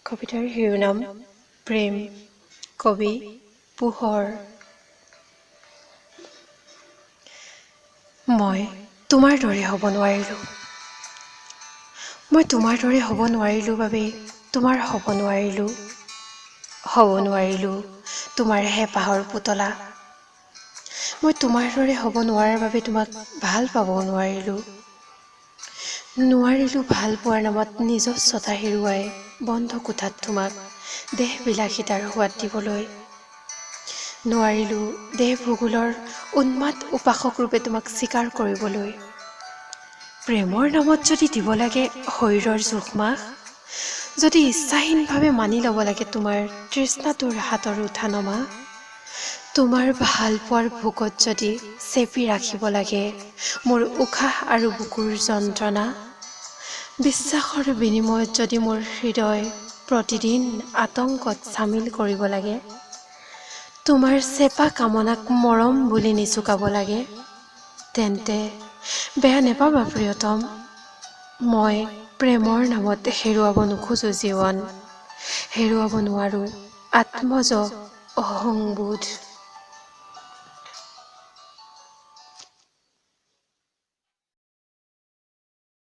কবিতাৰ শিৰোনাম প্ৰেম। কবি পোহৰ। মই তোমাৰ দৰে হ'ব নোৱাৰিলোঁ। মই তোমাৰ দৰে হ'ব নোৱাৰিলোঁ বাবেই তোমাৰ হ'ব নোৱাৰিলোঁ তোমাৰ হেঁপাহৰ পুতলা। মই তোমাৰ দৰে হ'ব নোৱাৰাৰ বাবে তোমাক ভাল পাবও নোৱাৰিলোঁ ভাল পোৱাৰ নামত নিজস্বতা হেৰুৱাই বন্ধ কোঠাত তোমাক দেহবিলাসিতাৰ সোৱাদ দিবলৈ। নোৱাৰিলোঁ দেহ ভূগোলৰ উন্মাদ উপাসক ৰূপে তোমাক স্বীকাৰ কৰিবলৈ। প্ৰেমৰ নামত যদি দিব লাগে শৰীৰৰ জোখমাখ, যদি ইচ্ছাহীনভাৱে মানি ল'ব লাগে তোমাৰ তৃষ্ণাটোৰ হাতৰ উঠা নমা, তোমাৰ ভাল পোৱাৰ ভোকত যদি চেপি ৰাখিব লাগে মোৰ উশাহ আৰু বুকুৰ যন্ত্ৰণা, বিশ্বাসৰ বিনিময়ত যদি মোৰ হৃদয় প্ৰতিদিন আতংকত চামিল কৰিব লাগে, তোমাৰ চেপা কামনাক মৰম বুলি নিচুকাব লাগে, তেন্তে বেয়া নেপাবা প্ৰিয়তম, মই প্ৰেমৰ নামত হেৰুৱাব নোখোজো জীৱন, হেৰুৱাব নোৱাৰো আত্মজ অহংবোধ।